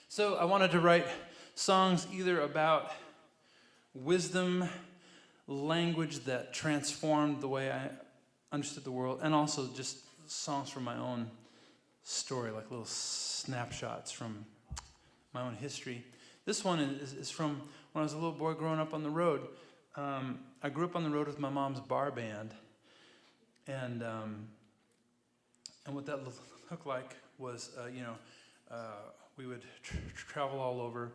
So I wanted to write songs either about wisdom, language that transformed the way I understood the world, and also just songs from my own story, like little snapshots from my own history. This one is from when I was a little boy growing up on the road. I grew up on the road with my mom's bar band, and what that looked like was, we would travel all over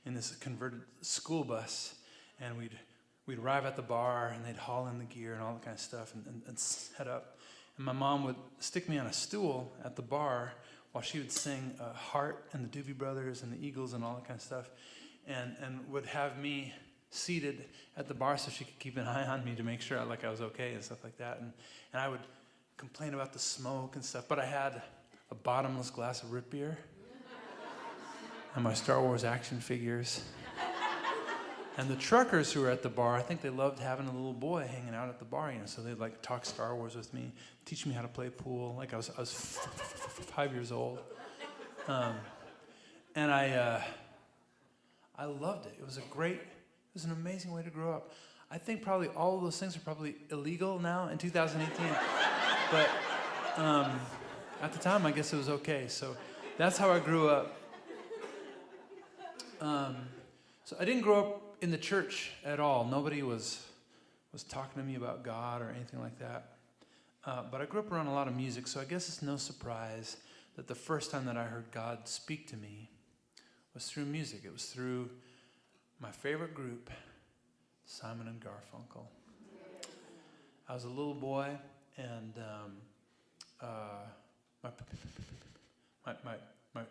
in this converted school bus, and we'd arrive at the bar, and they'd haul in the gear and all that kind of stuff, and set up. And my mom would stick me on a stool at the bar while she would sing Heart and the Doobie Brothers and the Eagles and all that kind of stuff, and would have me seated at the bar so she could keep an eye on me to make sure I was okay and stuff like that. And I would complain about the smoke and stuff, but I had a bottomless glass of root beer and my Star Wars action figures. And the truckers who were at the bar, I think they loved having a little boy hanging out at the bar, so they'd talk Star Wars with me, teach me how to play pool. I was 5 years old, and I loved it. It was an amazing way to grow up. I think probably all of those things are probably illegal now in 2018, but at the time I guess it was okay. So that's how I grew up. So I didn't grow up in the church at all. Nobody was talking to me about God or anything like that. But I grew up around a lot of music, so I guess it's no surprise that the first time that I heard God speak to me was through music. It was through my favorite group, Simon and Garfunkel. I was a little boy, and my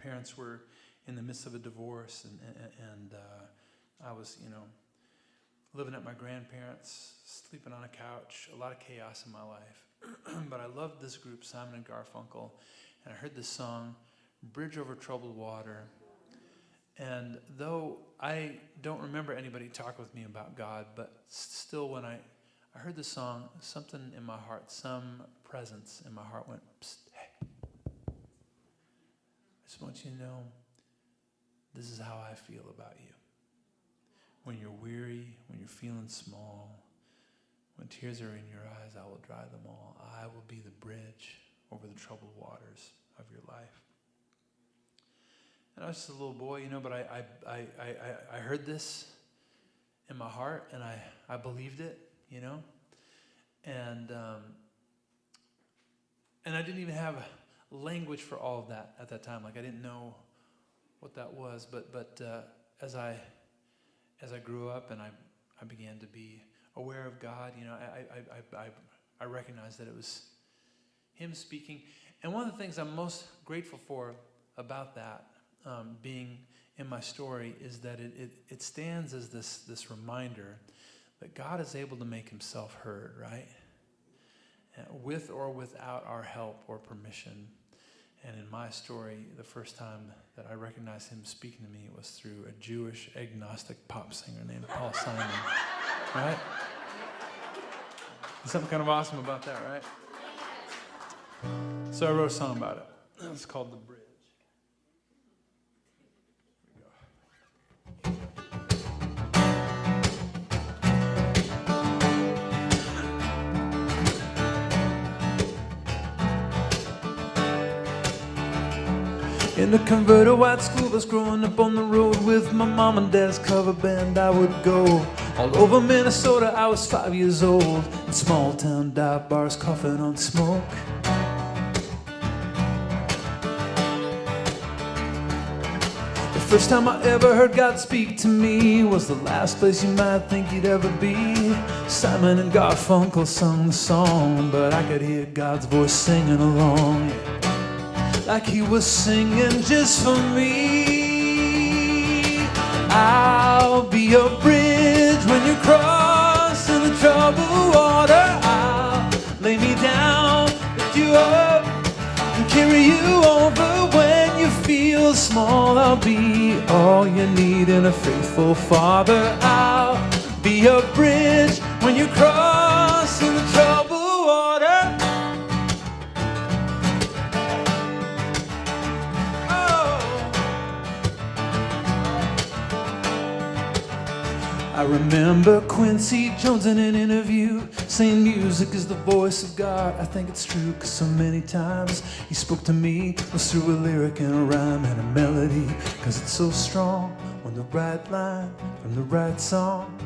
parents were in the midst of a divorce, and I was, living at my grandparents', sleeping on a couch, a lot of chaos in my life. But I loved this group, Simon and Garfunkel, and I heard this song, Bridge Over Troubled Water. And though I don't remember anybody talk with me about God, but still when I heard the song, something in my heart, some presence in my heart went, psst, hey. I just want you to know, this is how I feel about you. When you're weary, when you're feeling small, when tears are in your eyes, I will dry them all. I will be the bridge over the troubled waters of your life. And I was just a little boy, but I heard this in my heart, and I believed it, and I didn't even have language for all of that at that time. I didn't know what that was, but as I grew up and I began to be aware of God, I recognized that it was Him speaking. And one of the things I'm most grateful for about that, being in my story, is that it stands as this reminder that God is able to make Himself heard, right? With or without our help or permission. And in my story, the first time that I recognized Him speaking to me was through a Jewish agnostic pop singer named Paul Simon, right? There's something kind of awesome about that, right? So I wrote a song about it. It's called The Bridge. In a converted white school bus, growing up on the road with my mom and dad's cover band, I would go all over Minnesota. I was 5 years old, in small town dive bars, coughing on smoke. The first time I ever heard God speak to me was the last place you might think you'd ever be. Simon and Garfunkel sung the song, but I could hear God's voice singing along, like He was singing just for me. I'll be a bridge when you're crossing the troubled water. I'll lay me down, lift you up, and carry you over when you feel small. I'll be all you need in a faithful Father. I'll be a bridge when you're crossing the troubled water. I remember Quincy Jones in an interview saying music is the voice of God. I think it's true, cause so many times he spoke to me was through a lyric and a rhyme and a melody. Cause it's so strong when the right line from the right song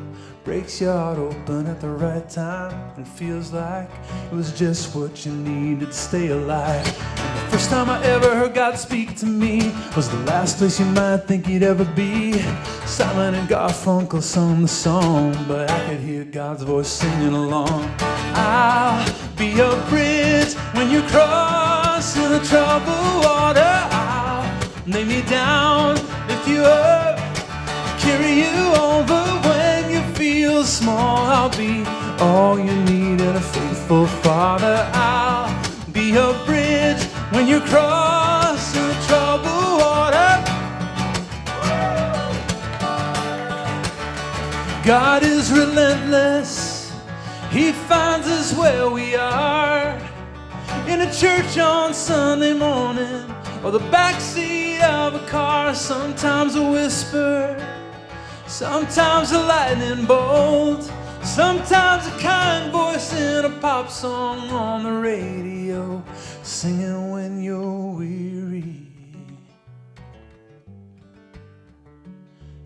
breaks your heart open at the right time and feels like it was just what you needed to stay alive. And the first time I ever heard God speak to me was the last place you might think you'd ever be. Simon and Garfunkel sung the song, but I could hear God's voice singing along. I'll be a bridge when you're crossing the troubled water. I'll lay me down, lift you up, carry you over when you feel small. I'll be all you need and a faithful father. I'll be a bridge when you're crossing the troubled water. God is relentless. He finds us where we are, in a church on Sunday morning or the backseat of a car. Sometimes a whisper, sometimes a lightning bolt, sometimes a kind voice in a pop song on the radio, singing when you're weary,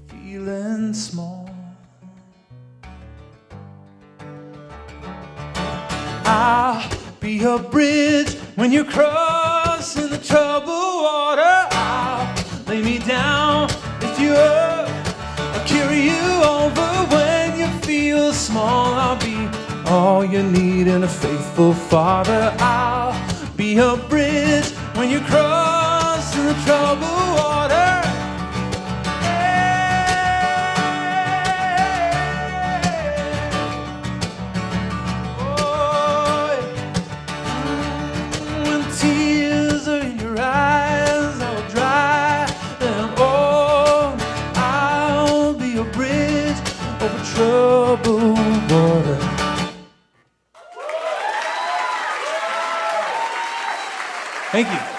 feeling small. I'll be a bridge when you're crossing the troubled water. I'll lay me down, lift you up, carry you over when you feel small. I'll be all you need and a faithful father. I'll be a bridge when you're crossing the troubled water. Oh, when tears are in your eyes, I will dry them all. I'll be a bridge over troubled water. Thank you.